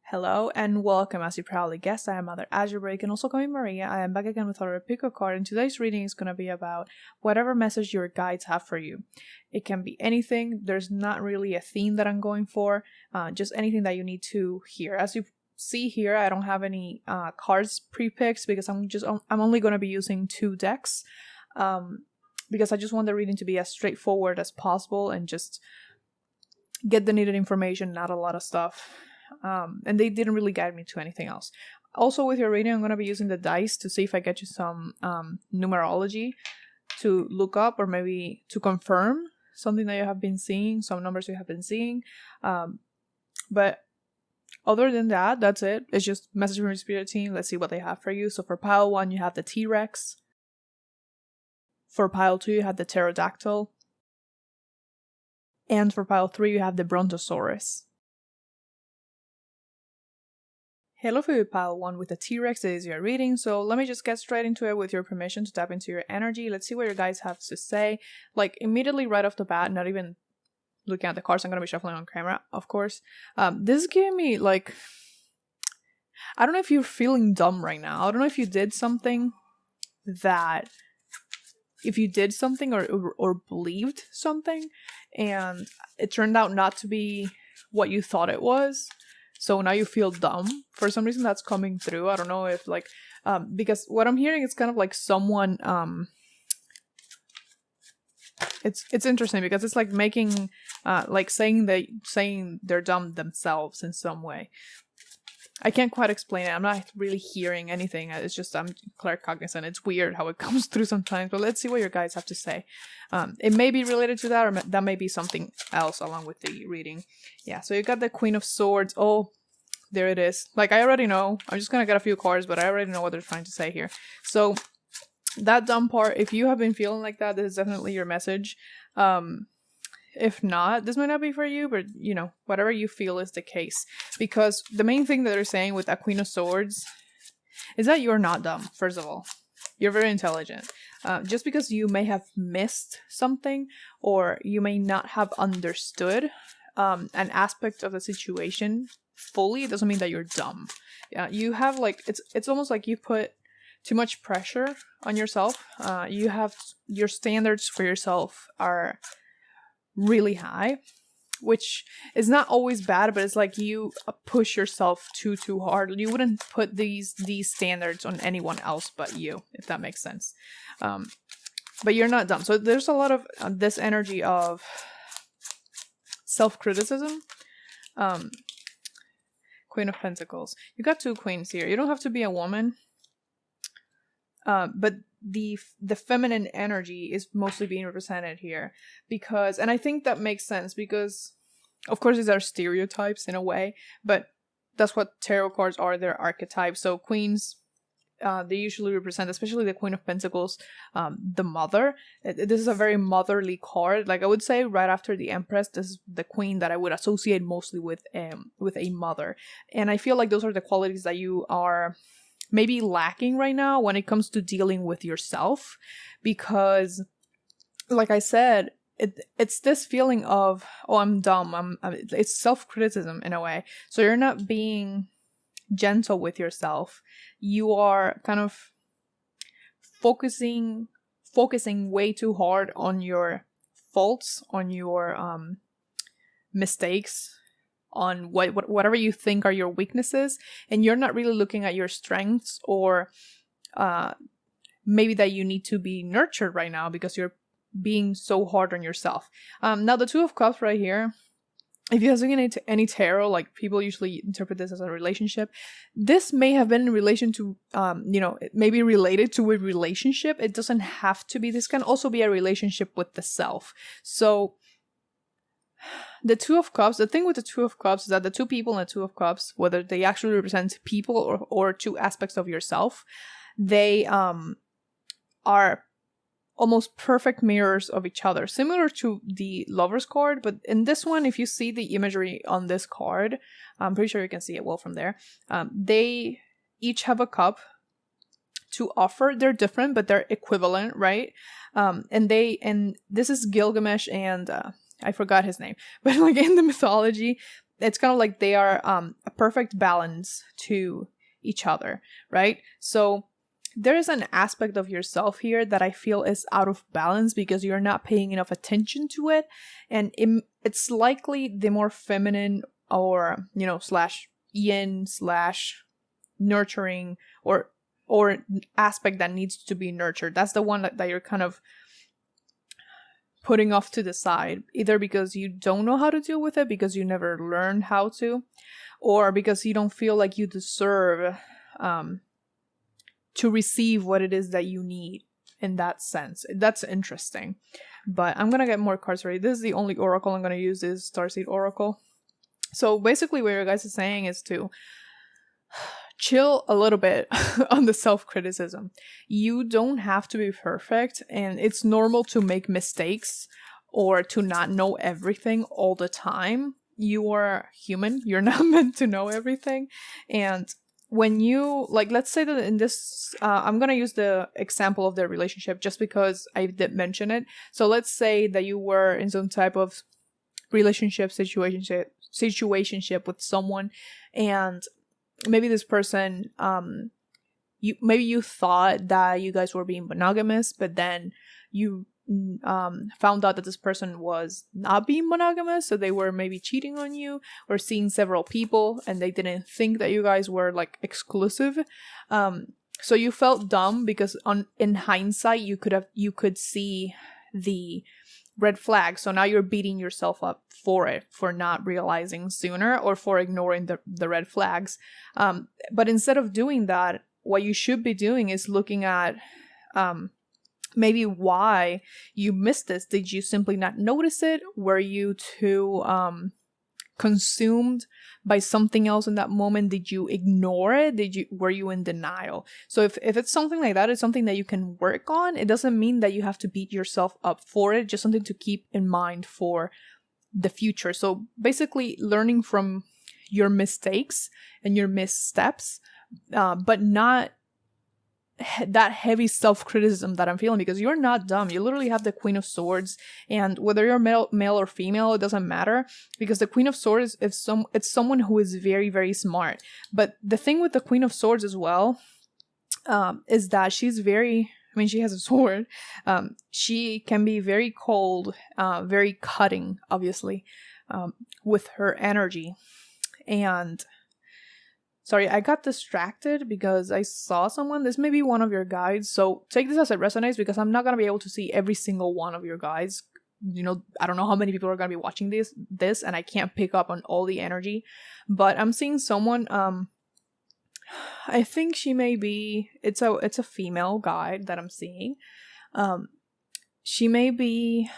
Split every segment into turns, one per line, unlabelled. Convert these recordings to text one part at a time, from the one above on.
Hello and welcome. As you probably guessed, I am MotherAzure, you can also call me Maria. I am back again with another pick a card, and today's reading is going to be about whatever message your guides have for you. It can be anything. There's not really a theme that I'm going for, just anything that you need to hear. As you see here, I don't have any cards pre-picked because I'm only going to be using 2 decks, because I just want the reading to be as straightforward as possible and just get the needed information, not a lot of stuff. And they didn't really guide me to anything else. Also, with your reading, I'm going to be using the dice to see if I get you some numerology to look up, or maybe to confirm something that you have been seeing, some numbers you have been seeing. But other than that, that's it. It's just message from your spirit team. Let's see what they have for you. So for pile 1, you have the T-Rex. For pile 2, you have the pterodactyl. And for pile 3, you have the Brontosaurus. Hello for you, pile 1 with the T-Rex. It is your reading, so let me just get straight into it with your permission to tap into your energy. Let's see what your guys have to say. Like, immediately right off the bat, not even looking at the cards, I'm going to be shuffling on camera, of course. This is giving me, like, I don't know if you're feeling dumb right now. I don't know if you did something that, if you did something or believed something, and it turned out not to be what you thought it was. So now you feel dumb. For some reason that's coming through. I don't know if like, because what I'm hearing is kind of like someone, it's interesting because it's like making, like saying they're dumb themselves in some way. I can't quite explain it. I'm not really hearing anything. It's just I'm claircognizant. It's weird how it comes through sometimes. But let's see what your guys have to say. It may be related to that, or that may be something else along with the reading. Yeah, so you got the Queen of Swords. Oh, there it is. Like, I already know. I'm just going to get a few cards, but I already know what they're trying to say here. So that dumb part, if you have been feeling like that, this is definitely your message. If not, this might not be for you, but, you know, whatever you feel is the case. Because the main thing that they're saying with that Queen of Swords is that you're not dumb, first of all. You're very intelligent. Just because you may have missed something, or you may not have understood an aspect of the situation fully, doesn't mean that you're dumb. You have, like, it's almost like you put too much pressure on yourself. You have, your standards for yourself are really high, which is not always bad, but it's like you push yourself too hard. You wouldn't put these standards on anyone else but you, if that makes sense. But you're not dumb. So there's a lot of this energy of self-criticism. Queen of Pentacles. You got 2 queens here. You don't have to be a woman, but the feminine energy is mostly being represented here, because, and I think that makes sense because, of course, these are stereotypes in a way, but that's what tarot cards are. They're archetypes. So queens, they usually represent, especially the Queen of Pentacles, the mother. This is a very motherly card. Like, I would say right after the Empress, this is the queen that I would associate mostly with a mother. And I feel like those are the qualities that you are maybe lacking right now when it comes to dealing with yourself, because, like I said, it's this feeling of, oh, I'm dumb. It's self-criticism in a way. So you're not being gentle with yourself. You are kind of focusing way too hard on your faults, on your mistakes, on whatever you think are your weaknesses, and you're not really looking at your strengths, or maybe that you need to be nurtured right now because you're being so hard on yourself. Now the 2 of Cups right here, if you have seen any tarot, like, people usually interpret this as a relationship. This may have been in relation to, it may be related to a relationship. It doesn't have to be. This can also be a relationship with the self. So the 2 of Cups, the thing with the 2 of Cups is that the 2 people in the 2 of Cups, whether they actually represent people or 2 aspects of yourself, they are almost perfect mirrors of each other, similar to the Lover's card. But in this one, if you see the imagery on this card, I'm pretty sure you can see it well from there. They each have a cup to offer. They're different, but they're equivalent, right? And this is Gilgamesh and I forgot his name, but like in the mythology, it's kind of like they are a perfect balance to each other, right? So there is an aspect of yourself here that I feel is out of balance because you're not paying enough attention to it, and it's likely the more feminine or, you know, slash yin slash nurturing or aspect that needs to be nurtured. That's the one that you're kind of putting off to the side, either because you don't know how to deal with it because you never learned how to, or because you don't feel like you deserve to receive what it is that you need in that sense. That's interesting. But I'm gonna get more cards ready. This is the only oracle I'm gonna use, is Starseed Oracle. So basically what your guys is saying is to chill a little bit on the self-criticism. You don't have to be perfect, and it's normal to make mistakes or to not know everything all the time. You are human. You're not meant to know everything. And when you, like, let's say that in this, I'm going to use the example of their relationship just because I did mention it. So let's say that you were in some type of situationship with someone, and maybe this person, you thought that you guys were being monogamous, but then you found out that this person was not being monogamous, so they were maybe cheating on you or seeing several people, and they didn't think that you guys were like exclusive. So you felt dumb because in hindsight you could see the red flag. So now you're beating yourself up for it, for not realizing sooner or for ignoring the red flags. But instead of doing that, what you should be doing is looking at maybe why you missed this. Did you simply not notice it? Were you too consumed by something else in that moment? Did you ignore it? Were you in denial? So if it's something like that, it's something that you can work on. It doesn't mean that you have to beat yourself up for it, just something to keep in mind for the future. So basically learning from your mistakes and your missteps, but not that heavy self-criticism that I'm feeling, because you're not dumb. You literally have the Queen of Swords, and whether you're male or female, it doesn't matter, because the Queen of Swords it's someone who is very, very smart. But the thing with the Queen of Swords as well is that she's very, I mean, she has a sword. She can be very cold, very cutting, obviously, with her energy. And sorry, I got distracted because I saw someone. This may be one of your guides, so take this as it resonates, because I'm not going to be able to see every single one of your guides. You know, I don't know how many people are going to be watching this, and I can't pick up on all the energy. But I'm seeing someone, I think she may be, it's a female guide that I'm seeing. She may be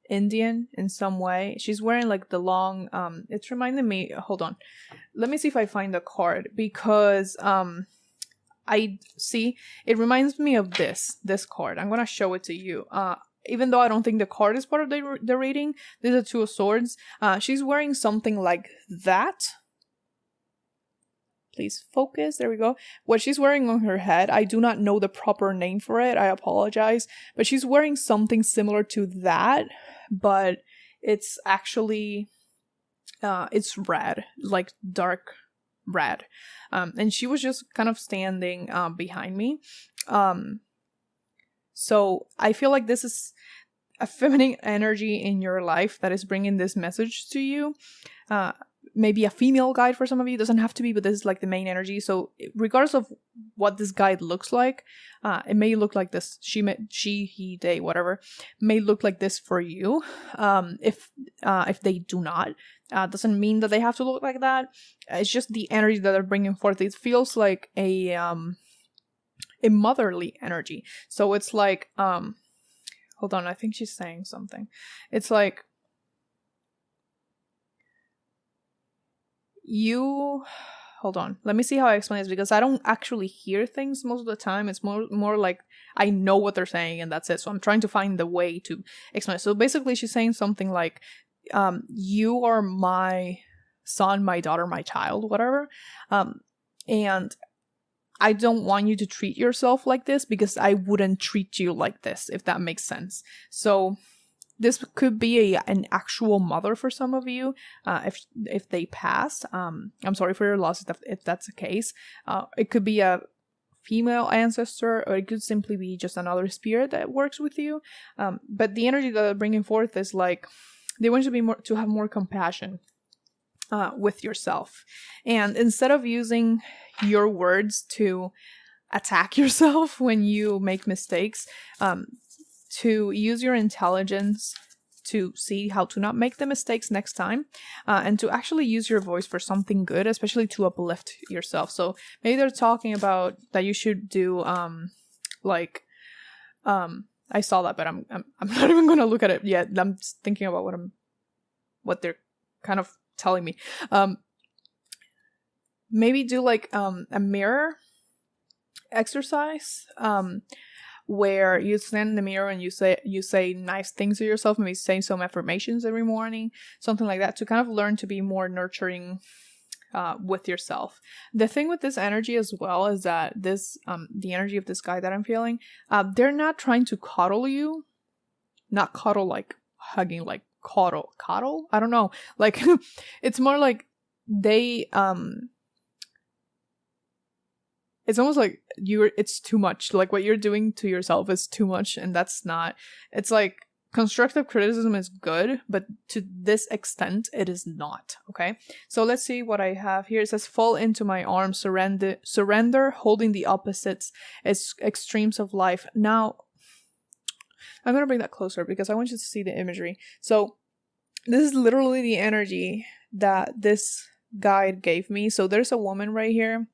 Indian in some way. She's wearing like the long, it's reminding me, hold on, let me see if I find the card, because I see it reminds me of this card. I'm gonna show it to you. Even though I don't think the card is part of the reading, there's a Two of Swords. She's wearing something like that. Please focus. There we go. What she's wearing on her head, I do not know the proper name for it. I apologize. But she's wearing something similar to that, but it's actually, it's red, like dark red. And she was just kind of standing behind me. So I feel like this is a feminine energy in your life that is bringing this message to you. Maybe a female guide for some of you. It doesn't have to be, but this is like the main energy. So regardless of what this guide looks like, it may look like this. She, he, they, whatever, may look like this for you. If they do not, doesn't mean that they have to look like that. It's just the energy that they're bringing forth. It feels like a motherly energy. So it's like, hold on, I think she's saying something. It's like, hold on, let me see how I explain this, because I don't actually hear things most of the time. It's more like I know what they're saying and that's it. So I'm trying to find the way to explain it. So basically she's saying something like, you are my son, my daughter, my child, whatever. And I don't want you to treat yourself like this, because I wouldn't treat you like this, if that makes sense. So This could be an actual mother for some of you, if they passed. I'm sorry for your loss if that's the case. It could be a female ancestor, or it could simply be just another spirit that works with you. But the energy that they're bringing forth is like they want you to have more compassion with yourself, and instead of using your words to attack yourself when you make mistakes, to use your intelligence to see how to not make the mistakes next time, and to actually use your voice for something good, especially to uplift yourself. So maybe they're talking about that you should do I saw that, but I'm not even gonna look at it yet. I'm just thinking about what they're kind of telling me. Maybe do like a mirror exercise, where you stand in the mirror and you say nice things to yourself, maybe say some affirmations every morning, something like that, to kind of learn to be more nurturing with yourself. The thing with this energy as well is that this the energy of this guy that I'm feeling, they're not trying to coddle you, not cuddle like hugging, like coddle, I don't know, like it's more like they it's almost like it's too much. Like what you're doing to yourself is too much, and that's not. It's like constructive criticism is good, but to this extent, it is not. Okay, so let's see what I have here. It says, "Fall into my arms, surrender, holding the opposites, extremes of life." Now, I'm gonna bring that closer because I want you to see the imagery. So, this is literally the energy that this guide gave me. So there's a woman right here.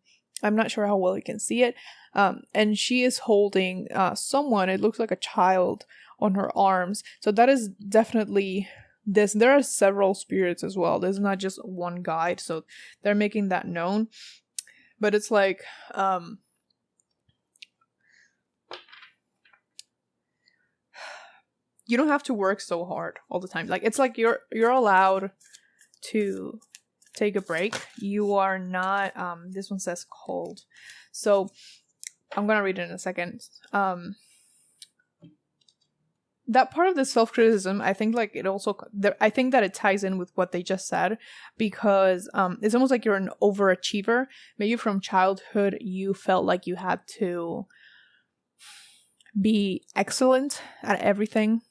I'm not sure how well you can see it. And she is holding someone, it looks like a child, on her arms. So that is definitely this. There are several spirits as well. There's not just one guide. So they're making that known. But it's like, you don't have to work so hard all the time. Like, it's like you're allowed to take a break. You are not, this one says cold. So I'm gonna read it in a second. That part of the self-criticism, I think like it also, I think that it ties in with what they just said, because it's almost like you're an overachiever. Maybe from childhood you felt like you had to be excellent at everything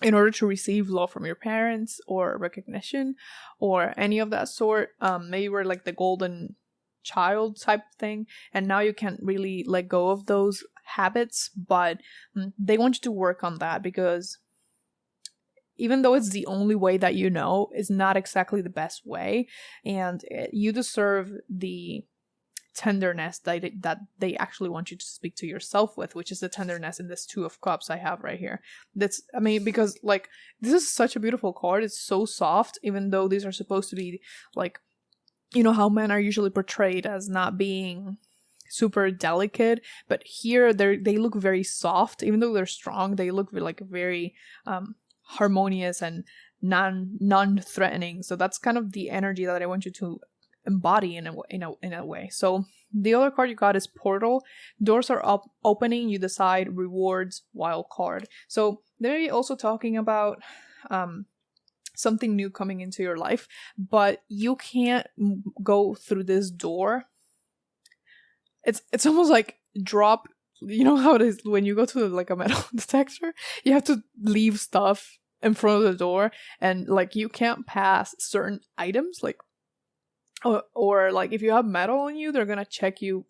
in order to receive love from your parents or recognition or any of that sort. Maybe you were like the golden child type thing, and now you can't really let go of those habits, but they want you to work on that, because even though it's the only way that you know, it's not exactly the best way, and you deserve the tenderness that they actually want you to speak to yourself with, which is the tenderness in this Two of Cups I have right here. That's, I mean, because like this is such a beautiful card. It's so soft, even though these are supposed to be like, you know how men are usually portrayed as not being super delicate, but here they look very soft. Even though they're strong, they look like very harmonious and non-threatening. So that's kind of the energy that I want you to embody in a way. So the other card you got is Portal. Doors are opening. You decide. Rewards. Wild card. So they're also talking about something new coming into your life, but you can't go through this door. It's almost like drop. You know how it is when you go to like a metal detector. You have to leave stuff in front of the door, and like you can't pass certain items, like or like if you have metal on you, they're gonna check you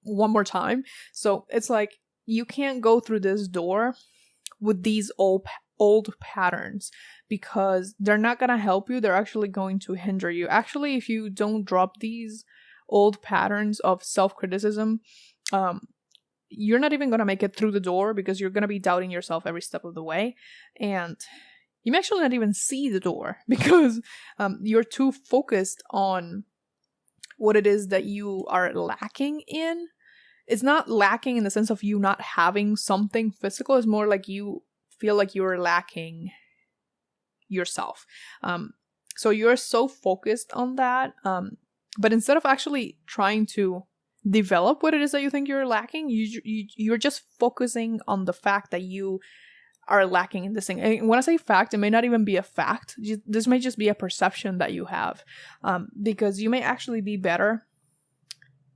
one more time. So it's like you can't go through this door with these old patterns, because they're not gonna help you. They're actually going to hinder you. Actually, if you don't drop these old patterns of self-criticism, you're not even gonna make it through the door, because you're gonna be doubting yourself every step of the way, and you may actually not even see the door, because you're too focused on what it is that you are lacking in. It's not lacking in the sense of you not having something physical. It's more like you feel like you're lacking yourself. So you're so focused on that. But instead of actually trying to develop what it is that you think you're lacking, you're just focusing on the fact that you are lacking in this thing. And when I say fact, it may not even be a fact. This may just be a perception that you have, because you may actually be better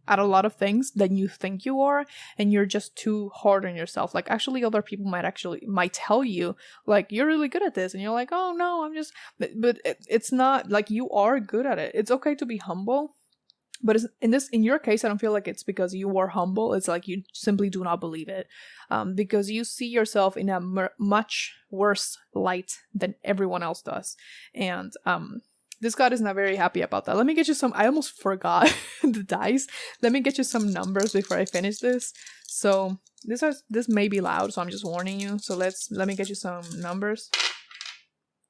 at a lot of things than you think you are, and you're just too hard on yourself. Like, actually other people might tell you like, you're really good at this, and you're like, oh no, I'm just, but it's not like, you are good at it. It's okay to be humble. But in your case, I don't feel like it's because you are humble. It's like you simply do not believe it, because you see yourself in a much worse light than everyone else does. And this god is not very happy about that. Let me get you some. I almost forgot the dice. Let me get you some numbers before I finish this. So this may be loud, so I'm just warning you. So let me get you some numbers.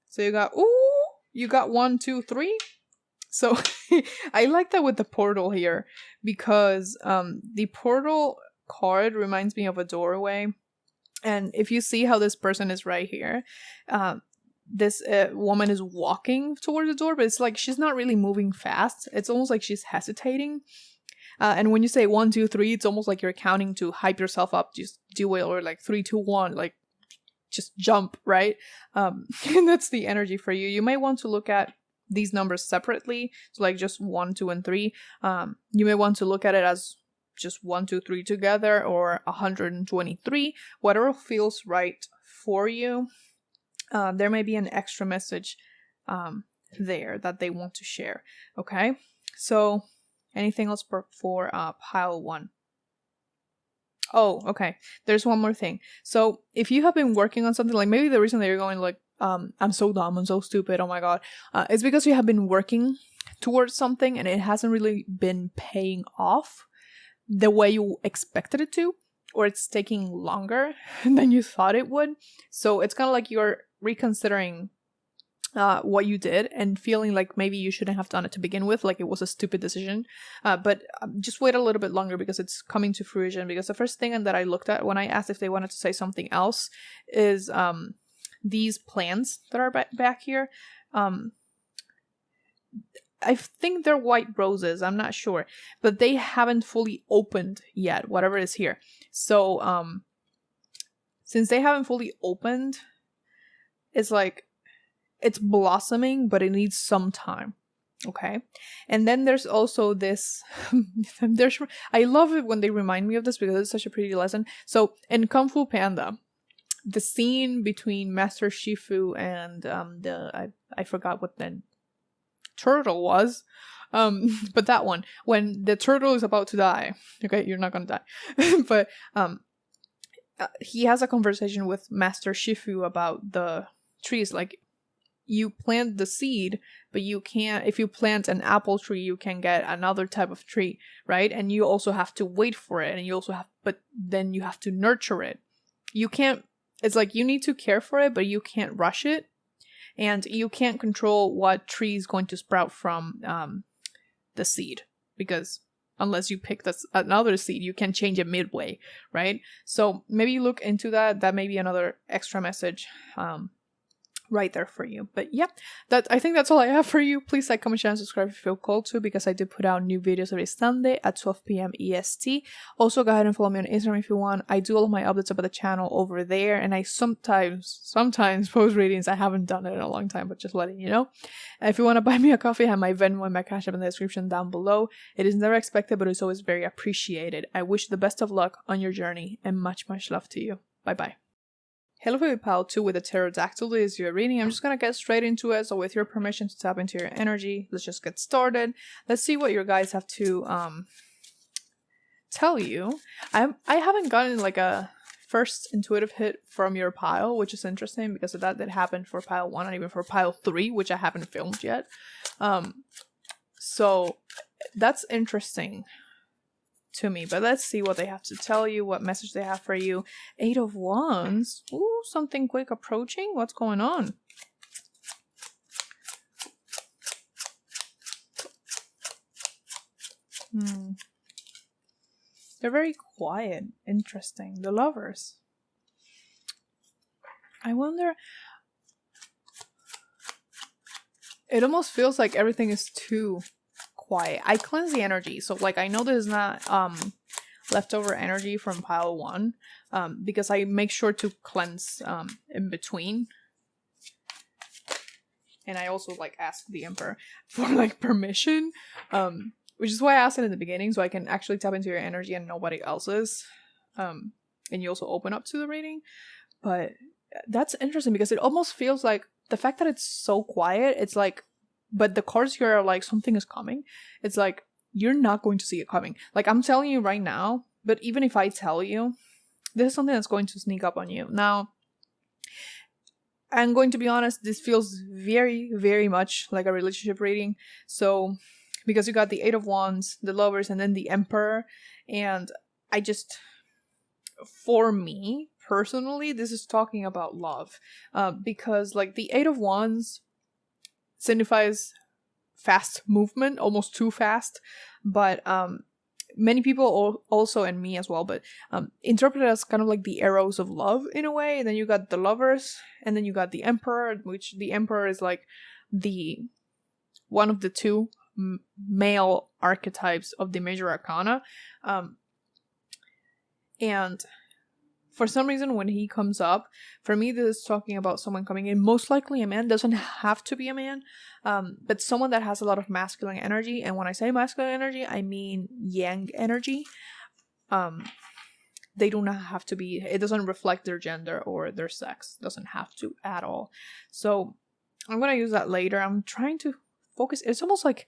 So you got 1, 2, 3. So I like that with the portal here, because the portal card reminds me of a doorway. And if you see how this person is right here, this woman is walking towards the door, but it's like she's not really moving fast. It's almost like she's hesitating. And when you say 1, 2, 3, it's almost like you're counting to hype yourself up. Just do it, or like 3, 2, 1, like just jump, right? And that's the energy for you. You may want to look at these numbers separately, so like just 1, 2, and 3. You may want to look at it as just 1, 2, 3 together, or 123, whatever feels right for you. There may be an extra message there that they want to share. Okay, so anything else for pile 1? Oh, okay, there's one more thing. So if you have been working on something, like maybe the reason that you're going like, I'm so dumb, I'm so stupid, oh my god, it's because you have been working towards something and it hasn't really been paying off the way you expected it to, or it's taking longer than you thought it would. So it's kind of like you're reconsidering what you did and feeling like maybe you shouldn't have done it to begin with, like it was a stupid decision. But just wait a little bit longer, because it's coming to fruition. Because the first thing that I looked at when I asked if they wanted to say something else is these plants that are back here. I think they're white roses, I'm not sure, but they haven't fully opened yet, whatever is here. So since they haven't fully opened, it's like it's blossoming, but it needs some time. Okay, and then there's also this I love it when they remind me of this, because it's such a pretty lesson. So in Kung Fu Panda, the scene between Master Shifu and I forgot what the turtle was, but that one, when the turtle is about to die. Okay, you're not gonna die. But he has a conversation with Master Shifu about the trees. Like, you plant the seed, but you can't, if you plant an apple tree, you can get another type of tree, right? And you also have to wait for it, and you also have, but then you have to nurture it. You can't, it's like you need to care for it, but you can't rush it. And you can't control what tree is going to sprout from the seed, because unless you pick another seed, you can change it midway, right? So maybe you look into that. That may be another extra message right there for you. But yeah, I think that's all I have for you. Please like, comment, share, and subscribe if you feel called to, because I do put out new videos every Sunday at 12 p.m. EST. Also, go ahead and follow me on Instagram if you want. I do all of my updates about the channel over there, and I sometimes post readings. I haven't done it in a long time, but just letting you know. If you want to buy me a coffee, I have my Venmo and my Cash App in the description down below. It is never expected, but it's always very appreciated. I wish you the best of luck on your journey, and much, much love to you. Bye-bye. Hello, baby pile 2 with the pterodactyl. This is your reading. I'm just gonna get straight into it. So with your permission to tap into your energy, let's just get started. Let's see what your guys have to tell you. I haven't gotten like a first intuitive hit from your pile, which is interesting, because that did happen for pile 1 and even for pile 3, which I haven't filmed yet. So that's interesting to me, but let's see what they have to tell you, what message they have for you. 8 of Wands. Ooh, something quick approaching. What's going on? They're very quiet. Interesting. The Lovers. I wonder, it almost feels like everything is too quiet. I cleanse the energy, so like I know this is not leftover energy from pile 1, because I make sure to cleanse in between. And I also like ask the Emperor for like permission, which is why I asked it in the beginning, so I can actually tap into your energy and nobody else's. And you also open up to the reading. But that's interesting because it almost feels like the fact that it's so quiet, it's like, but the cards here are like something is coming. It's like you're not going to see it coming. Like I'm telling you right now, but even if I tell you, this is something that's going to sneak up on you. Now, I'm going to be honest, this feels very, very much like a relationship reading. So, because you got the 8 of Wands, the Lovers, and then the Emperor. And I just, for me, personally, this is talking about love. Because, like, the 8 of Wands signifies fast movement, almost too fast. But, many people also, and me as well, but interpret it as kind of like the arrows of love in a way. And then you got the Lovers, and then you got the Emperor, which the Emperor is like the one of the two male archetypes of the major arcana. And for some reason, when he comes up, for me, this is talking about someone coming in. Most likely a man. Doesn't have to be a man. But someone that has a lot of masculine energy. And when I say masculine energy, I mean yang energy. They do not have to be. It doesn't reflect their gender or their sex. Doesn't have to at all. So I'm going to use that later. I'm trying to focus. It's almost like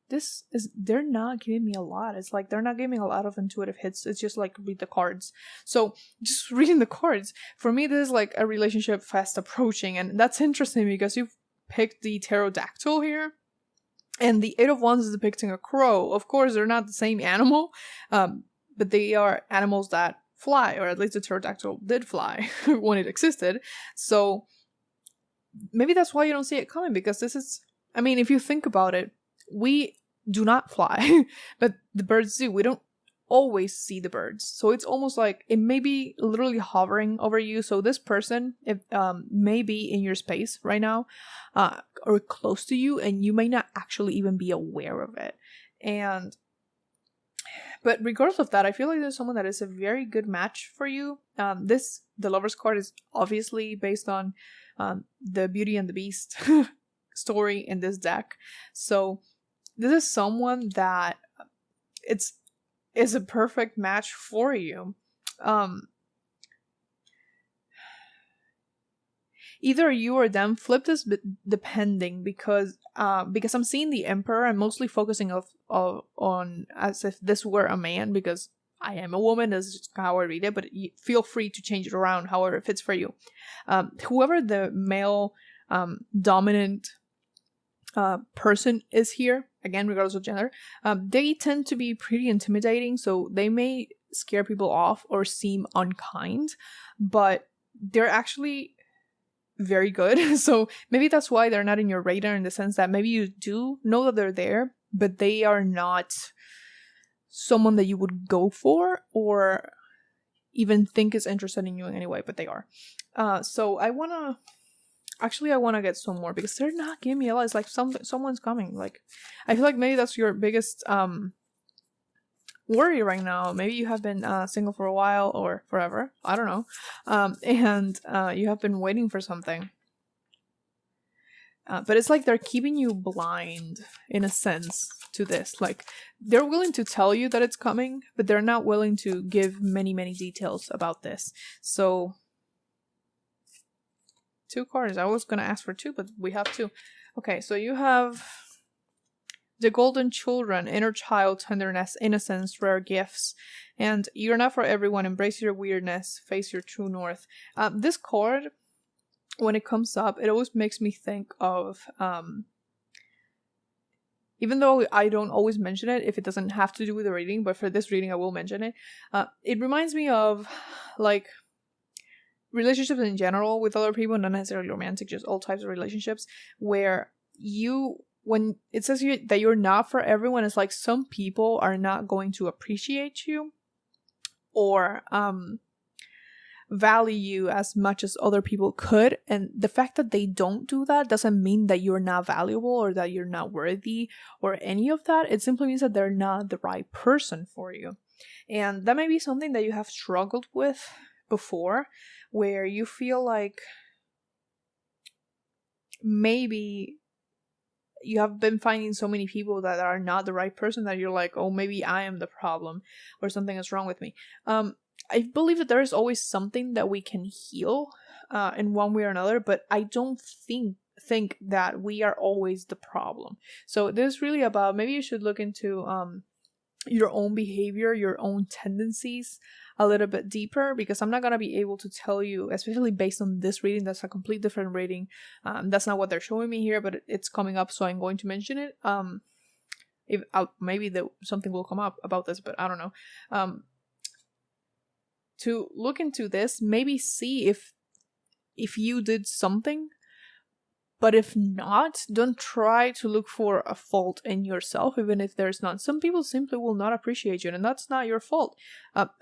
they're not giving me a lot. It's like they're not giving me a lot of intuitive hits. It's just like read the cards. So just reading the cards, for me, this is like a relationship fast approaching. And that's interesting because you've picked the pterodactyl here. And the 8 of Wands is depicting a crow. Of course, they're not the same animal, but they are animals that fly, or at least the pterodactyl did fly when it existed. So maybe that's why you don't see it coming, because this is, I mean, if you think about it, we do not fly, but the birds do. We don't always see the birds. So it's almost like it may be literally hovering over you. So this person may be in your space right now, or close to you, and you may not actually even be aware of it. But regardless of that, I feel like there's someone that is a very good match for you. The Lover's card is obviously based on the Beauty and the Beast story in this deck. So this is someone that is a perfect match for you. Either you or them. Flip this depending, because I'm seeing the Emperor. I'm mostly focusing on as if this were a man, because I am a woman. This is how I read it, but feel free to change it around however it fits for you. Whoever the male dominant person is here, again, regardless of gender, they tend to be pretty intimidating, so they may scare people off or seem unkind, but they're actually very good. So maybe that's why they're not in your radar, in the sense that maybe you do know that they're there, but they are not someone that you would go for or even think is interested in you in any way, but they are. So I want to get some more, because they're not giving me a lot. It's like someone's coming. Like, I feel like maybe that's your biggest worry right now. Maybe you have been single for a while or forever. I don't know. And you have been waiting for something. But it's like they're keeping you blind, in a sense, to this. Like, they're willing to tell you that it's coming, but they're not willing to give many, many details about this. So 2 cards. I was going to ask for 2, but we have 2. Okay, so you have the Golden Children, inner child, tenderness, innocence, rare gifts, and you're not for everyone. Embrace your weirdness, face your true north. This card, when it comes up, it always makes me think of, even though I don't always mention it if it doesn't have to do with the reading, but for this reading I will mention it. It reminds me of, like, relationships in general with other people, not necessarily romantic, just all types of relationships, where when it says that you're not for everyone, it's like some people are not going to appreciate you or value you as much as other people could. And the fact that they don't do that doesn't mean that you're not valuable or that you're not worthy or any of that. It simply means that they're not the right person for you. And that may be something that you have struggled with before, where you feel like maybe you have been finding so many people that are not the right person that you're like, oh, maybe I am the problem or something is wrong with me. I believe that there is always something that we can heal in one way or another, but I don't think that we are always the problem. So this is really about, maybe you should look into your own behavior, your own tendencies a little bit deeper, because I'm not going to be able to tell you, especially based on this reading, that's a complete different reading. That's not what they're showing me here, but it's coming up, so I'm going to mention it. If maybe something will come up about this, but I don't know. To look into this, maybe see if you did something. But if not, don't try to look for a fault in yourself, even if there's none. Some people simply will not appreciate you, and that's not your fault.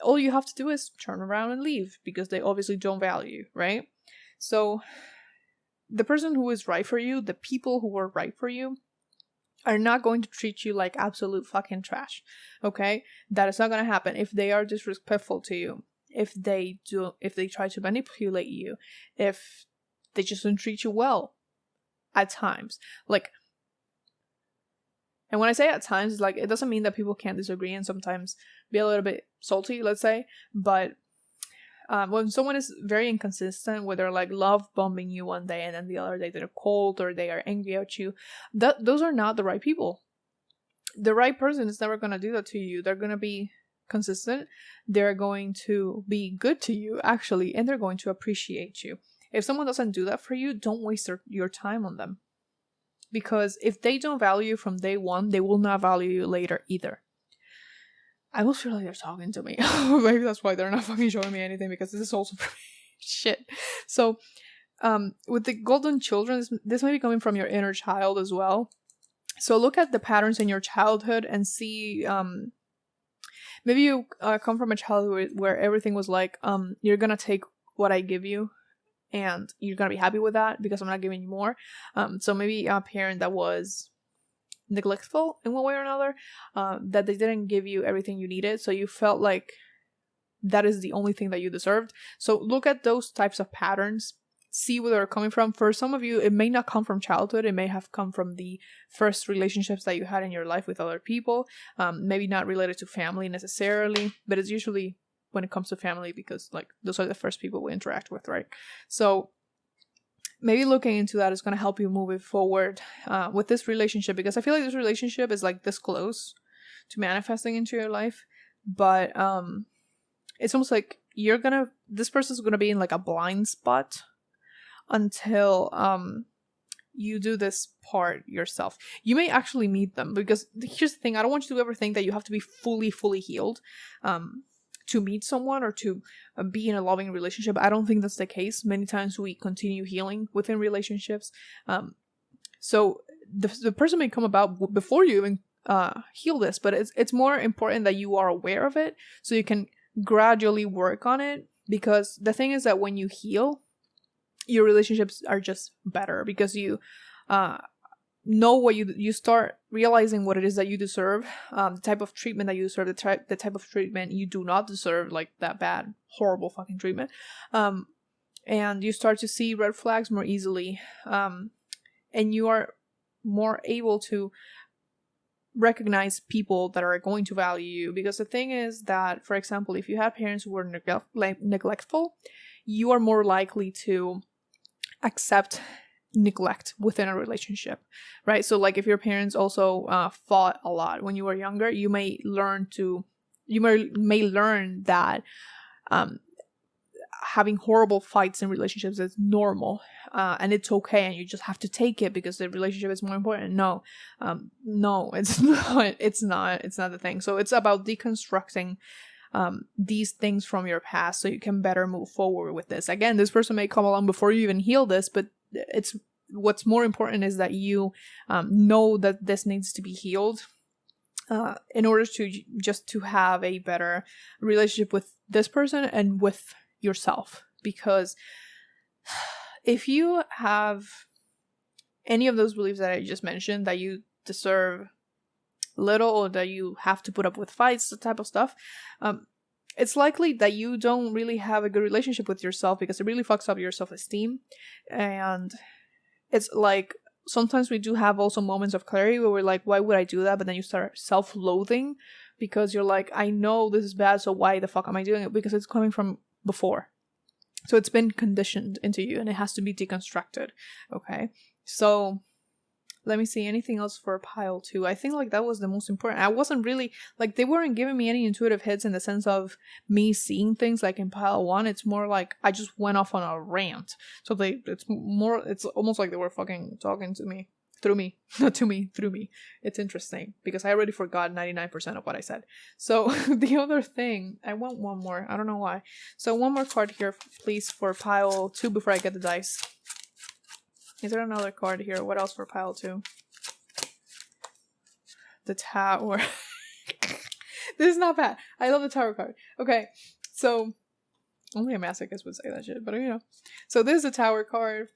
All you have to do is turn around and leave, because they obviously don't value you, right? So, the person who is right for you, the people who are right for you, are not going to treat you like absolute fucking trash, okay? That is not going to happen if they are disrespectful to you, if they try to manipulate you, if they just don't treat you well. At times, like, and when I say at times, like, it doesn't mean that people can't disagree and sometimes be a little bit salty, let's say, but when someone is very inconsistent, where they're like love bombing you one day and then the other day they're cold or they are angry at you, those are not the right people. The right person is never going to do that to you. They're going to be consistent, they're going to be good to you, actually, and they're going to appreciate you. If someone doesn't do that for you, don't waste your time on them. Because if they don't value you from day one, they will not value you later either. I almost feel like they're talking to me. Maybe that's why they're not fucking showing me anything, because this is also shit. So, with the golden children, this may be coming from your inner child as well. So look at the patterns in your childhood and see, maybe you come from a childhood where everything was like, you're gonna take what I give you, and you're gonna be happy with that because I'm not giving you more. So maybe a parent that was neglectful in one way or another, that they didn't give you everything you needed, so you felt like that is the only thing that you deserved. So look at those types of patterns, see where they're coming from. For some of you, it may not come from childhood, it may have come from the first relationships that you had in your life with other people, maybe not related to family necessarily, but it's usually when it comes to family, because like those are the first people we interact with, right? So maybe looking into that is going to help you moving forward with this relationship, because I feel like this relationship is like this close to manifesting into your life, but it's almost like this person's gonna be in like a blind spot until you do this part yourself. You may actually meet them, because here's the thing, I don't want you to ever think that you have to be fully healed to meet someone or to be in a loving relationship. I don't think that's the case. Many times we continue healing within relationships. So the person may come about before you even heal this, but it's more important that you are aware of it so you can gradually work on it. Because the thing is that when you heal, your relationships are just better, because you know what you start realizing what it is that you deserve, the type of treatment that you deserve, the type of treatment you do not deserve, like that bad, horrible fucking treatment, and you start to see red flags more easily, and you are more able to recognize people that are going to value you. Because the thing is that, for example, if you had parents who were neglectful, you are more likely to accept neglect within a relationship, right? So like if your parents also fought a lot when you were younger, you may learn that having horrible fights in relationships is normal, and it's okay, and you just have to take it because the relationship is more important. No, it's not. It's not the thing. So it's about deconstructing these things from your past so you can better move forward with this. Again, this person may come along before you even heal this, but what's more important is that you know that this needs to be healed in order to have a better relationship with this person and with yourself. Because if you have any of those beliefs that I just mentioned, that you deserve little, or that you have to put up with fights, that type of stuff, it's likely that you don't really have a good relationship with yourself, because it really fucks up your self-esteem. And it's like, sometimes we do have also moments of clarity where we're like, why would I do that? But then you start self-loathing, because you're like, I know this is bad, so why the fuck am I doing it? Because it's coming from before. So it's been conditioned into you, and it has to be deconstructed. Okay, so let me see, anything else for pile 2? I think like that was the most important. I wasn't really, like, they weren't giving me any intuitive hits in the sense of me seeing things like in pile 1. It's more like I just went off on a rant. So it's almost like they were fucking talking to me. Through me. Not to me, through me. It's interesting, because I already forgot 99% of what I said. So the other thing, I want one more. I don't know why. So one more card here, please, for pile 2 before I get the dice. Is there another card here? What else for pile 2? The Tower. This is not bad. I love the Tower card. Okay, so only a masochist would say that shit, but you know. So this is the Tower card.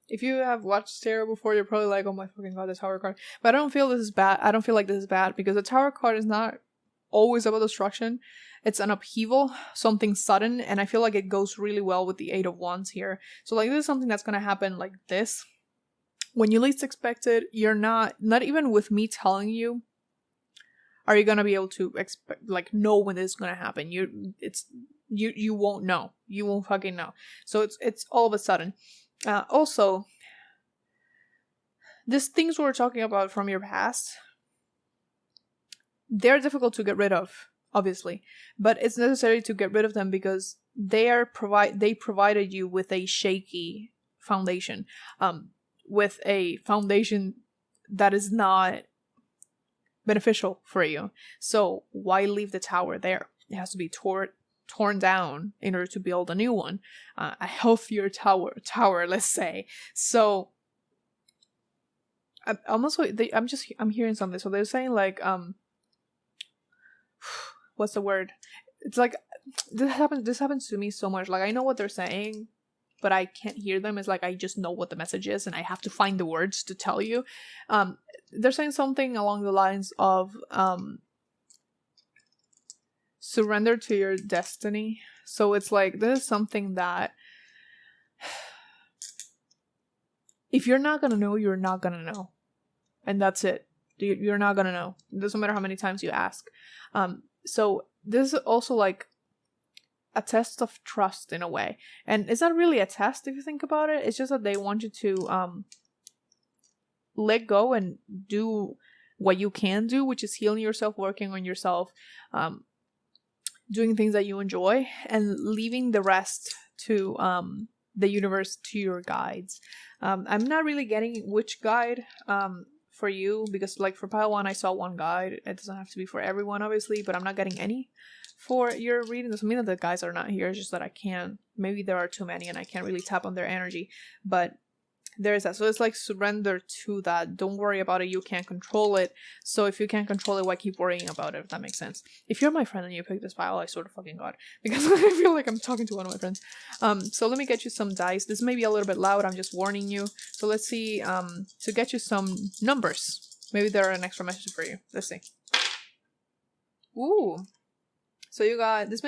If you have watched tarot before, you're probably like, oh my fucking god, the Tower card. But I don't feel this is bad. I don't feel like this is bad, because the Tower card is not always about destruction. It's an upheaval, something sudden, and I feel like it goes really well with the 8 of Wands here. So like, this is something that's gonna happen like this. When you least expect it, you're not even with me telling you, are you gonna be able to know when this is gonna happen. You won't know. You won't fucking know. So it's all of a sudden. Also, these things we're talking about from your past, they're difficult to get rid of, obviously, but it's necessary to get rid of them, because they provided you with a shaky foundation, with a foundation that is not beneficial for you. So why leave the tower there? It has to be torn down in order to build a new one, a healthier tower, let's say. So I'm hearing something. So they're saying like, what's the word? It's like, this happens to me so much. Like, I know what they're saying, but I can't hear them. It's like, I just know what the message is, and I have to find the words to tell you. They're saying something along the lines of, surrender to your destiny. So it's like, this is something that, if you're not gonna know, you're not gonna know. And that's it. You're not gonna know. It doesn't matter how many times you ask. So this is also like a test of trust in a way. And it's not really a test if you think about it. It's just that they want you to let go and do what you can do, which is healing yourself, working on yourself, doing things that you enjoy, and leaving the rest to the universe, to your guides. I'm not really getting which guide for you, because like for pile 1 I saw one guide. It doesn't have to be for everyone, obviously, but I'm not getting any for your reading. Doesn't mean that the guys are not here. It's just that I can't, maybe there are too many and I can't really tap on their energy, but there is that. So it's like, surrender to that. Don't worry about it. You can't control it. So if you can't control it, why keep worrying about it, if that makes sense? If you're my friend and you pick this pile, I sort of fucking god, because I feel like I'm talking to one of my friends. So let me get you some dice. This may be a little bit loud, I'm just warning you. So let's see, to get you some numbers. Maybe there are an extra message for you. Let's see. Ooh. So you got, this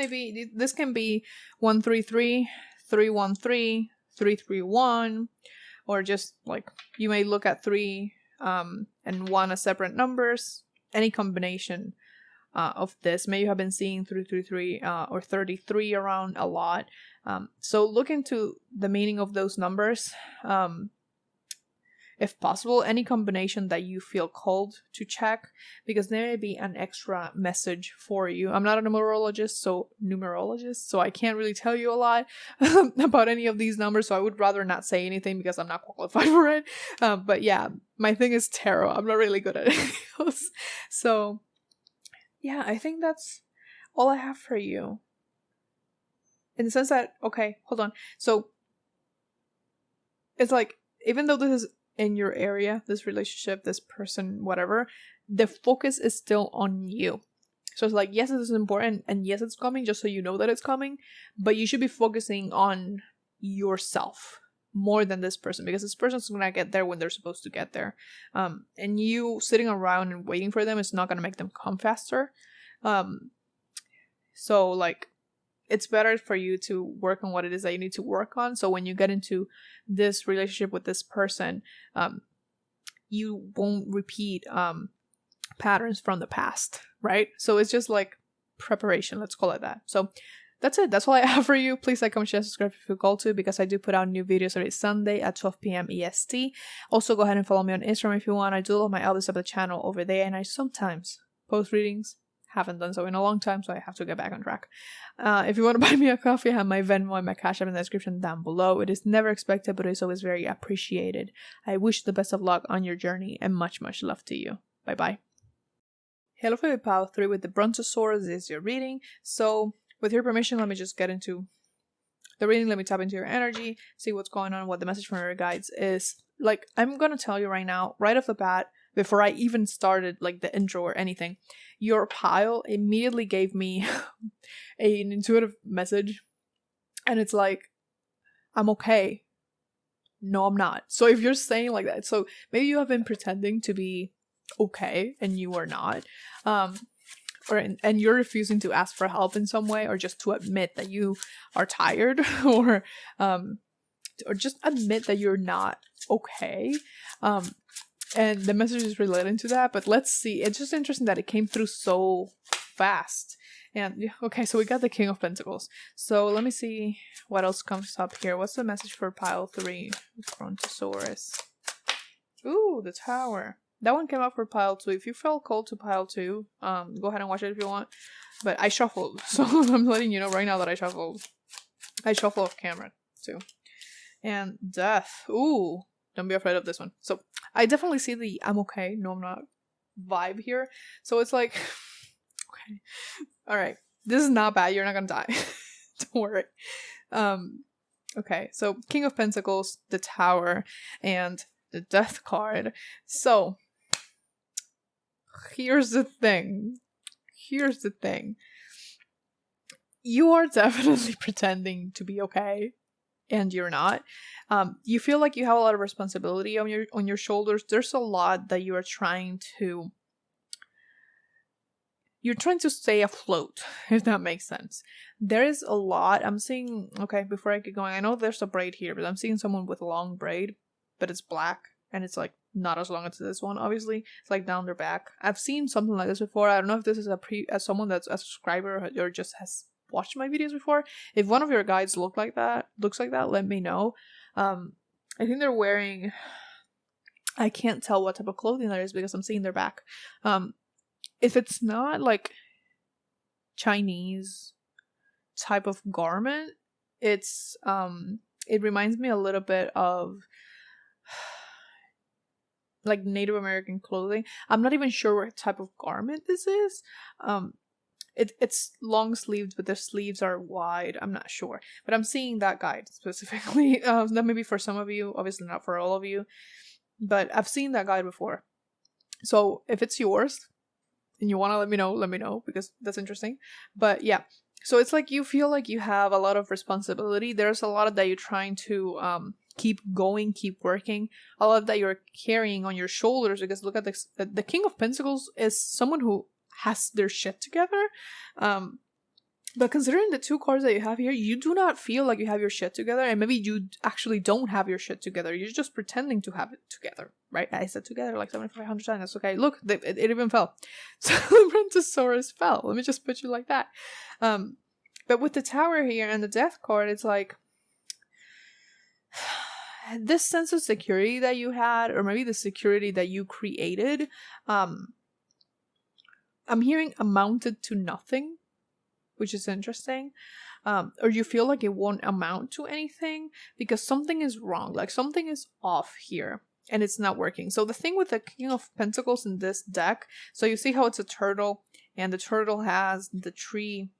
can be 133, 313, 331, or just like, you may look at 3 and 1 as separate numbers. Any combination of this. Maybe you have been seeing 333 or 33 around a lot. So look into the meaning of those numbers. If possible, any combination that you feel called to check, because there may be an extra message for you. I'm not a numerologist, so I can't really tell you a lot about any of these numbers, so I would rather not say anything because I'm not qualified for it. But yeah, my thing is tarot. I'm not really good at it. So yeah, I think that's all I have for you. In the sense that, okay, hold on. So it's like, even though this is in your area, this relationship, this person, whatever, the focus is still on you. So it's like, yes, this is important, and yes, it's coming, just so you know that it's coming, but you should be focusing on yourself, more than this person, because this person's gonna get there when they're supposed to get there. And you sitting around and waiting for them is not gonna make them come faster. So like, it's better for you to work on what it is that you need to work on. So when you get into this relationship with this person, you won't repeat patterns from the past, right? So it's just like preparation, let's call it that. So that's it. That's all I have for you. Please like, comment, share, subscribe if you call to, because I do put out new videos every Sunday at 12 p.m. EST. Also, go ahead and follow me on Instagram if you want. I do love my eldest of the channel over there, and I sometimes post readings. Haven't done so in a long time, so I have to get back on track. If you want to buy me a coffee, I have my Venmo and my Cash App in the description down below. It is never expected, but it's always very appreciated. I wish the best of luck on your journey, and much, much love to you. Bye-bye. Hello, for Pile 3 with the Brontosaurus. This is your reading. So, with your permission, let me just get into the reading. Let me tap into your energy, see what's going on, what the message from your guides is. Like, I'm going to tell you right now, right off the bat, before I even started like the intro or anything, your pile immediately gave me an intuitive message, and it's like, I'm okay. No, I'm not. So if you're saying like that, so maybe you have been pretending to be okay and you are not, and you're refusing to ask for help in some way, or just to admit that you are tired, or just admit that you're not okay. And the message is relating to that, but let's see. It's just interesting that it came through so fast. And okay, so we got the King of Pentacles. So let me see what else comes up here. What's the message for pile 3? Brontosaurus. Ooh, the Tower. That one came up for pile 2. If you felt called to pile 2, go ahead and watch it if you want. But I shuffled, so I'm letting you know right now that I shuffled. I shuffle off camera too. And Death. Ooh, don't be afraid of this one. So I definitely see the I'm okay, no I'm not vibe here. So it's like, okay, all right, this is not bad. You're not gonna die. Don't worry. Okay, so King of Pentacles, the Tower, and the Death card. So here's the thing. You are definitely pretending to be okay, and you're not. You feel like you have a lot of responsibility on your shoulders. There's a lot that you are trying to stay afloat, if that makes sense. There is a lot. I'm seeing, okay, before I get going, I know there's a braid here, but I'm seeing someone with a long braid, but it's black, and it's like not as long as this one, obviously. It's like down their back. I've seen something like this before. I don't know if this is as someone that's a subscriber or just has watched my videos before. If one of your guides looks like that, let me know. I think they're wearing, I can't tell what type of clothing that is because I'm seeing their back. If it's not like Chinese type of garment, it's it reminds me a little bit of like Native American clothing. I'm not even sure what type of garment this is. It's long sleeved, but the sleeves are wide. I'm not sure, but I'm seeing that guide specifically. That may be for some of you, obviously not for all of you, but I've seen that guide before. So if it's yours and you want to let me know because that's interesting. But yeah, so it's like you feel like you have a lot of responsibility. There's a lot of that you're trying to keep going, keep working. A lot that you're carrying on your shoulders, because look at this. The King of Pentacles is someone who has their shit together. But considering the two cards that you have here, you do not feel like you have your shit together, and maybe you actually don't have your shit together. You're just pretending to have it together, right? I said together like 7,500 times. That's okay. Look, it even fell. So the Brontosaurus fell. Let me just put you like that. But with the Tower here and the Death card, it's like this sense of security that you had, or maybe the security that you created, I'm hearing amounted to nothing, which is interesting. Or you feel like it won't amount to anything because something is wrong, like something is off here and it's not working. So the thing with the King of Pentacles in this deck, so you see how it's a turtle, and the turtle has the tree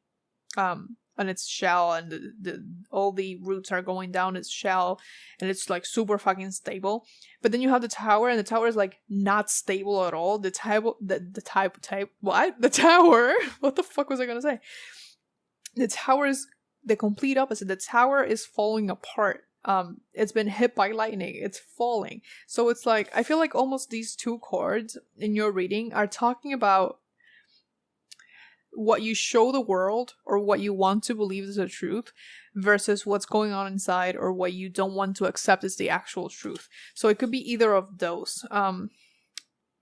on its shell, and all the roots are going down its shell, and it's like super fucking stable. But then you have the Tower, and the Tower is like not stable at all. The tower, what the fuck was I gonna say? The Tower is the complete opposite. The Tower is falling apart. it's been hit by lightning, it's falling. So it's like, I feel like almost these two cards in your reading are talking about what you show the world or what you want to believe is the truth versus what's going on inside or what you don't want to accept is the actual truth. So it could be either of those.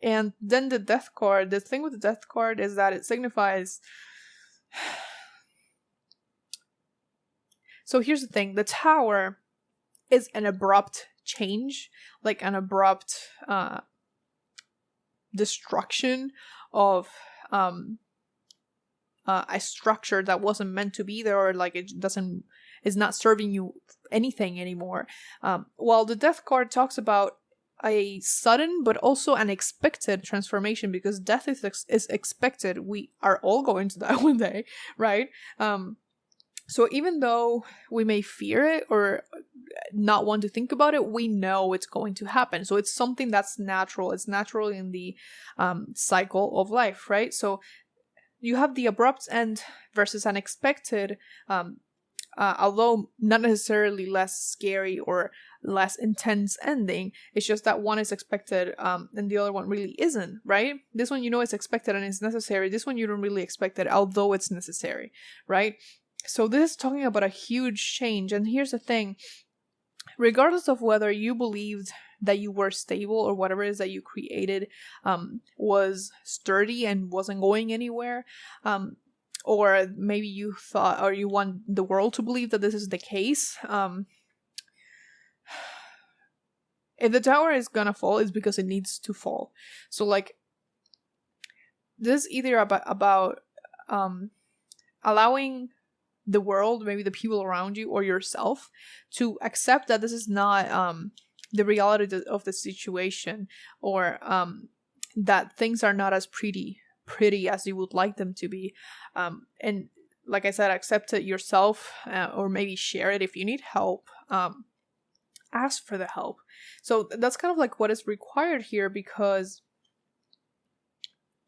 And then the Death card, the thing with the Death card is that it signifies... So here's the thing, the Tower is an abrupt change, like an abrupt destruction of a structure that wasn't meant to be there, or like is not serving you anything anymore. While the Death card talks about a sudden but also an expected transformation, because death is expected. We are all going to die one day, right? So even though we may fear it or not want to think about it, we know it's going to happen. So it's something that's natural. It's natural in the cycle of life, right? So you have the abrupt end versus unexpected, although not necessarily less scary or less intense ending. It's just that one is expected and the other one really isn't, right? This one you know it's expected and it's necessary. This one you don't really expect it, although it's necessary, right? So this is talking about a huge change. And here's the thing, regardless of whether you believed that you were stable or whatever it is that you created was sturdy and wasn't going anywhere, or maybe you thought or you want the world to believe that this is the case, if the Tower is gonna fall, it's because it needs to fall. So like, this is either about allowing the world, maybe the people around you or yourself, to accept that this is not the reality of the situation, or that things are not as pretty as you would like them to be, and like I said, accept it yourself, or maybe share it if you need help. Ask for the help. So that's kind of like what is required here, because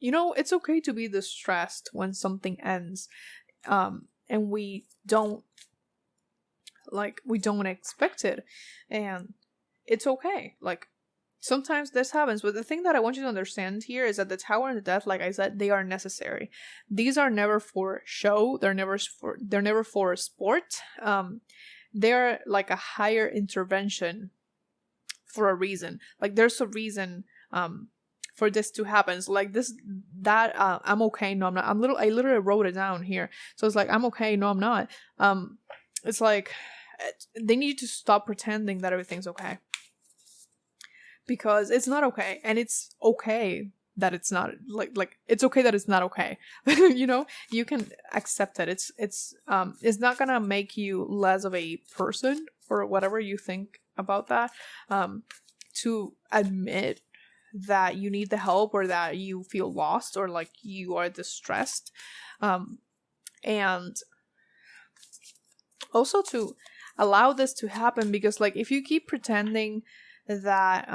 you know, it's okay to be distressed when something ends, and we don't expect it, and it's okay. Like, sometimes this happens, but the thing that I want you to understand here is that the Tower and the Death, like I said, they are necessary. These are never for show. They're never for sport. They're like a higher intervention for a reason. Like, there's a reason for this to happen. So like I'm okay, no I'm not. I literally wrote it down here. So it's like, I'm okay, no I'm not. It's like they need to stop pretending that everything's okay, because it's not okay, and it's okay that it's not, like it's okay that it's not okay. You know, you can accept it. It's not gonna make you less of a person or whatever you think about that, to admit that you need the help, or that you feel lost, or like you are distressed, and also to allow this to happen, because like if you keep pretending that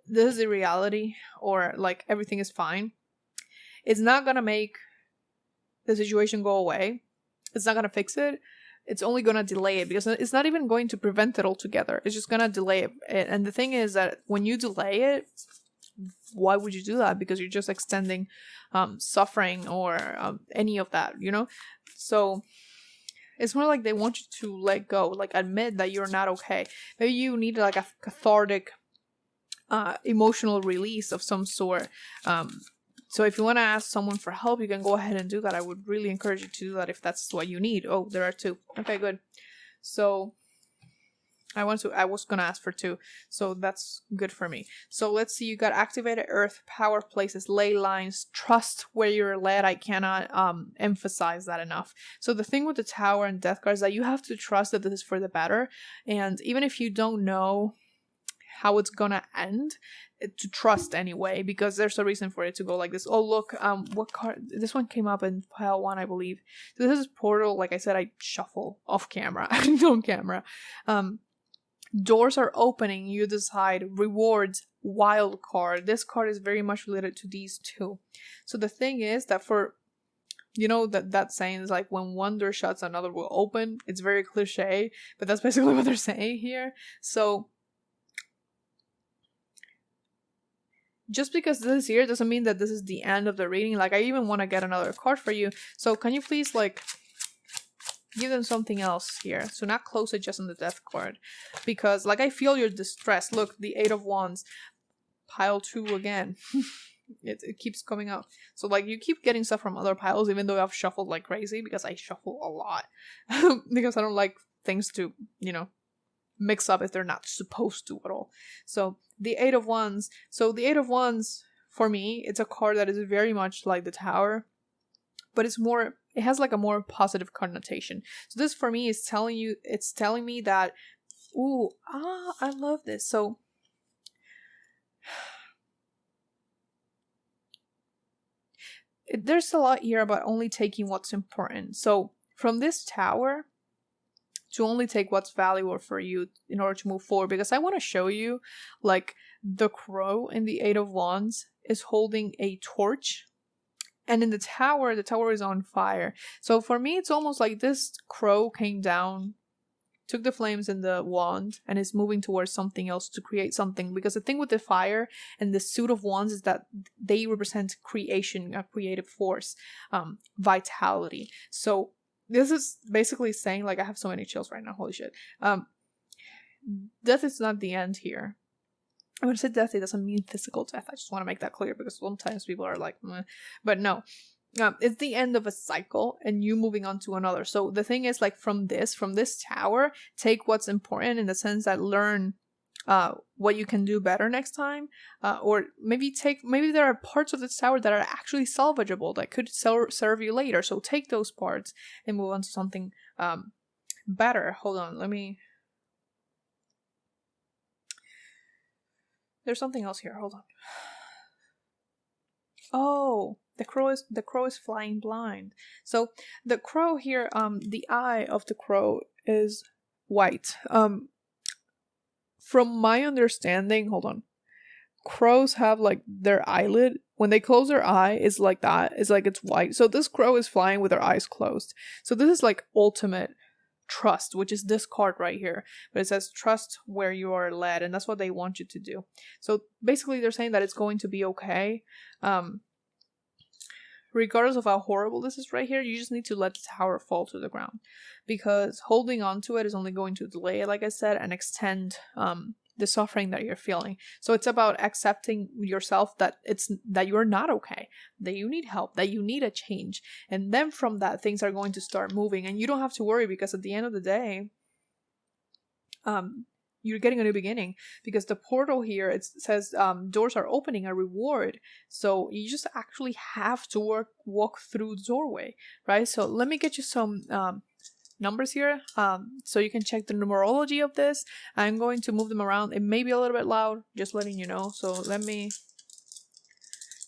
this is a reality, or like everything is fine, it's not gonna make the situation go away. It's not gonna fix it. It's only gonna delay it, because it's not even going to prevent it altogether. It's just gonna delay it. And the thing is that when you delay it, why would you do that? Because you're just extending suffering or any of that, you know? So it's more like they want you to let go, like admit that you're not okay. Maybe you need like a cathartic emotional release of some sort. So if you want to ask someone for help, you can go ahead and do that. I would really encourage you to do that if that's what you need. Oh, there are two. Okay, good. So I was gonna ask for two, so that's good for me. So let's see, you got activated earth, power places, ley lines, trust where you're led. I cannot emphasize that enough. So the thing with the Tower and Death cards is that you have to trust that this is for the better, and even if you don't know how it's gonna end, to trust anyway, because there's a reason for it to go like this. Oh look, what card? This one came up in pile 1, I believe. So this is Portal. Like I said, I shuffle off camera, on camera. Doors are opening, you decide. Rewards, wild card. This card is very much related to these two. So the thing is that for You know that saying is like, when one door shuts, another will open. It's very cliche, but that's basically what they're saying here. So just because this is here doesn't mean that this is the end of the reading. Like, I even want to get another card for you. So can you please like give them something else here? So not close it just on the death card, because like I feel your distress. Look, the 8 of Wands, pile 2 again. It keeps coming up. So like you keep getting stuff from other piles, even though I've shuffled like crazy, because I shuffle a lot because I don't like things to, you know, mix up if they're not supposed to at all. So the 8 of Wands. So the 8 of Wands, for me, it's a card that is very much like the Tower, but it's more, it has like a more positive connotation. So this for me is telling you, it's telling me that, I love this. So there's a lot here about only taking what's important. So from this Tower, to only take what's valuable for you in order to move forward, because I want to show you, like, the Crow in the 8 of Wands is holding a torch, and in the Tower is on fire. So for me, it's almost like this Crow came down, took the flames in the wand, and is moving towards something else to create something. Because the thing with the fire and the suit of wands is that they represent creation, a creative force, vitality. So this is basically saying, like, I have so many chills right now, holy shit. Death is not the end here. When I say death, it doesn't mean physical death. I just want to make that clear, because sometimes people are like, meh. But no. It's the end of a cycle and you moving on to another. So the thing is, like, from this Tower, take what's important, in the sense that learn what you can do better next time, or maybe there are parts of this Tower that are actually salvageable, that could serve you later. So take those parts and move on to something better. Hold on, there's something else here, hold on. Oh, the crow is flying blind. So the crow here, the eye of the crow is white. From my understanding, hold on, crows have, like, their eyelid, when they close their eye, is like that. It's like it's white. So this crow is flying with her eyes closed. So this is like ultimate trust, which is this card right here. But it says trust where you are led, and that's what they want you to do. So basically they're saying that it's going to be okay. Regardless of how horrible this is right here, you just need to let the Tower fall to the ground, because holding on to it is only going to delay it, like I said, and extend the suffering that you're feeling. So it's about accepting yourself, that you're not okay, that you need help, that you need a change, and then from that, things are going to start moving, and you don't have to worry, because at the end of the day, you're getting a new beginning, because the portal here, it says doors are opening, a reward. So you just actually have to walk through the doorway, right? So let me get you some numbers here, so you can check the numerology of this. I'm going to move them around. It may be a little bit loud, just letting you know. So let me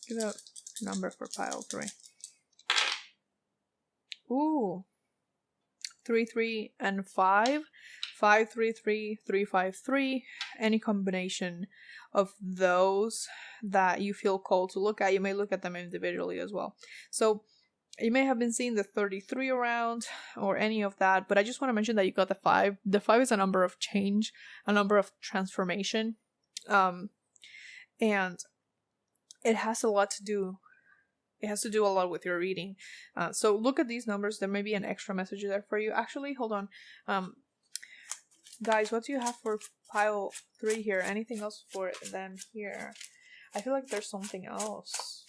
give a number for pile 3. Ooh, 3, 3, and 5. 5, 3, 3, 3, 5, 3. Any combination of those that you feel called to look at. You may look at them individually as well. So you may have been seeing the 33 around, or any of that, but I just want to mention that you got the 5. The 5 is a number of change, a number of transformation, and it has a lot to do. It has to do a lot with your reading. So look at these numbers. There may be an extra message there for you. Actually, hold on. Guys, what do you have for pile 3 here? Anything else for them here? I feel like there's something else.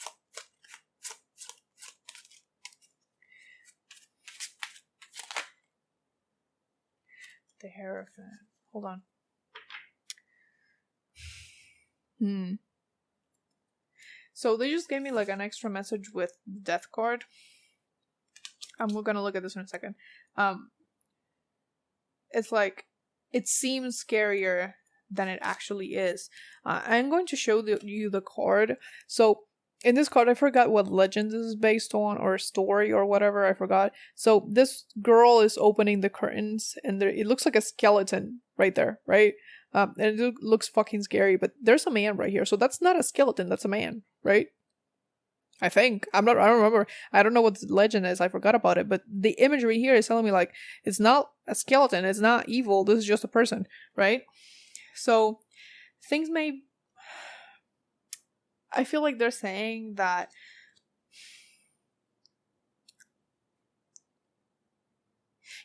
The Hierophant. Hold on. So they just gave me like an extra message with Death card. I'm gonna look at this in a second. It's like, it seems scarier than it actually is. I'm going to show you the card. So in this card, I forgot what legend this is based on, or story, or whatever, I forgot. So this girl is opening the curtains, and it looks like a skeleton right there, right? And it looks fucking scary, but there's a man right here. So that's not a skeleton, that's a man, right? I think. I don't remember. I don't know what the legend is. I forgot about it. But the imagery here is telling me like it's not a skeleton, it's not evil, this is just a person, right? So things may, I feel like they're saying that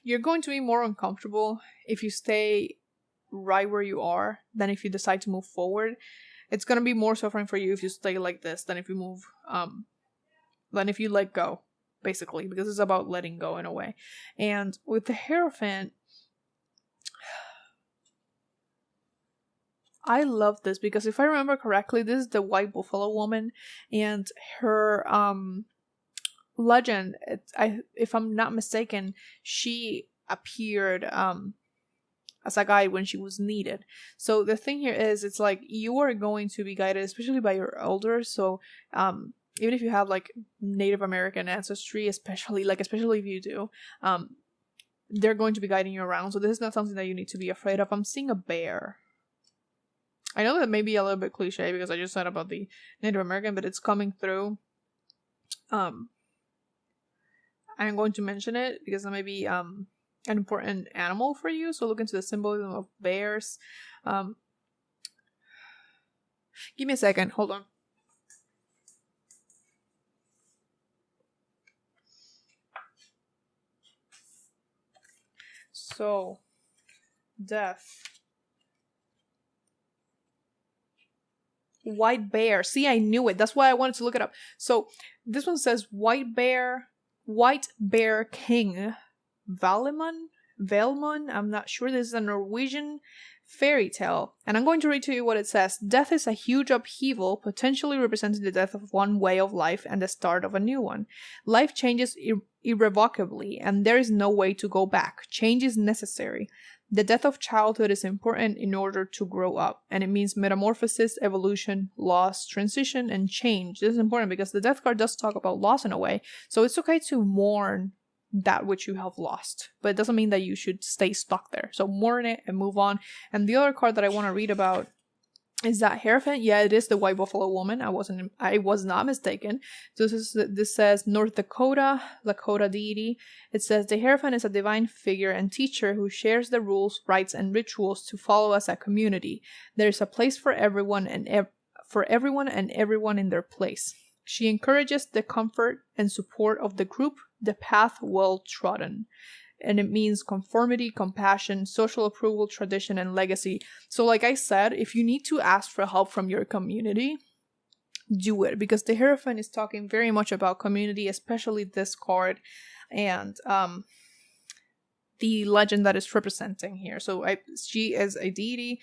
you're going to be more uncomfortable if you stay right where you are than if you decide to move forward. It's going to be more suffering for you if you stay like this than if you move, than if you let go, basically, because it's about letting go in a way. And with the Hierophant, I love this because if I remember correctly, this is the white buffalo woman, and her legend, if I'm not mistaken, she appeared as a guide when she was needed. So the thing here is, it's like you are going to be guided, especially by your elders. So even if you have like Native American ancestry, especially if you do, they're going to be guiding you around. So this is not something that you need to be afraid of. I'm seeing a bear. I know that may be a little bit cliche because I just said about the Native American, but it's coming through. I'm going to mention it because that may be an important animal for you. So look into the symbolism of bears. Give me a second. Hold on. So, death. White bear. See, I knew it. That's why I wanted to look it up. So, this one says White Bear King Valmon. I'm not sure. This is a Norwegian fairy tale. And I'm going to read to you what it says. Death is a huge upheaval, potentially representing the death of one way of life and the start of a new one. Life changes irrevocably, and there is no way to go back. Change is necessary. The death of childhood is important in order to grow up, and it means metamorphosis, evolution, loss, transition, and change. This is important because the death card does talk about loss in a way, so it's okay to mourn that which you have lost, but it doesn't mean that you should stay stuck there. So mourn it and move on. And the other card that I want to read about is that Hierophant. Yeah, it is the white buffalo woman. I was not mistaken. So this says North Dakota deity. It says the Hierophant is a divine figure and teacher who shares the rules, rites, and rituals to follow as a community. There is a place for everyone and everyone in their place. She encourages the comfort and support of the group, the path well trodden. And it means conformity, compassion, social approval, tradition, and legacy. So like I said, if you need to ask for help from your community, do it. Because the Hierophant is talking very much about community, especially this card. And the legend that is representing here. So she is a deity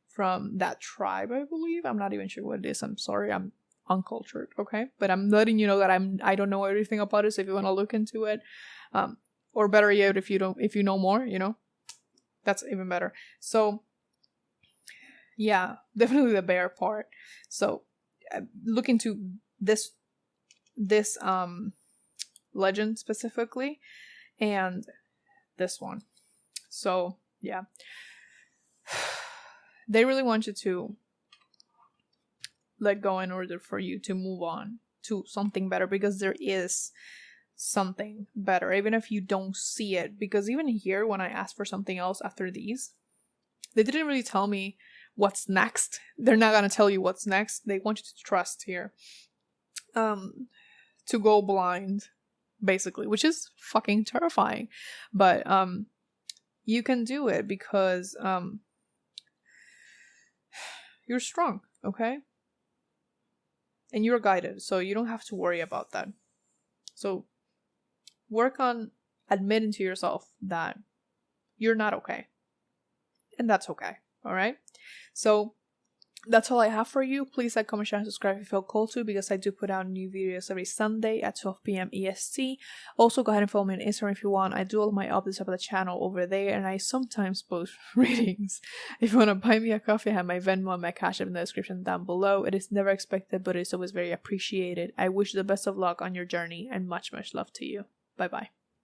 from that tribe, I believe. I'm not even sure what it is. I'm sorry. I'm uncultured, okay? But I'm letting you know that I don't know everything about it, so if you want to look into it, or better yet, if you know more, that's even better. So yeah, definitely the bear part. So look into this legend specifically, and this one. So yeah, they really want you to let go in order for you to move on to something better, because there is something better, even if you don't see it. Because even here, when I asked for something else after these, they didn't really tell me what's next. They're not gonna tell you what's next. They want you to trust here, to go blind, basically, which is fucking terrifying, but you can do it because you're strong, okay? And you're guided, so you don't have to worry about that. So work on admitting to yourself that you're not okay. And that's okay, alright? So that's all I have for you. Please like, comment, share, and subscribe if you feel called to, because I do put out new videos every Sunday at 12 p.m. EST. Also, go ahead and follow me on Instagram if you want. I do all my updates about the channel over there, and I sometimes post readings. If you want to buy me a coffee, I have my Venmo and my Cash App in the description down below. It is never expected, but it's always very appreciated. I wish you the best of luck on your journey, and much, much love to you. Bye-bye.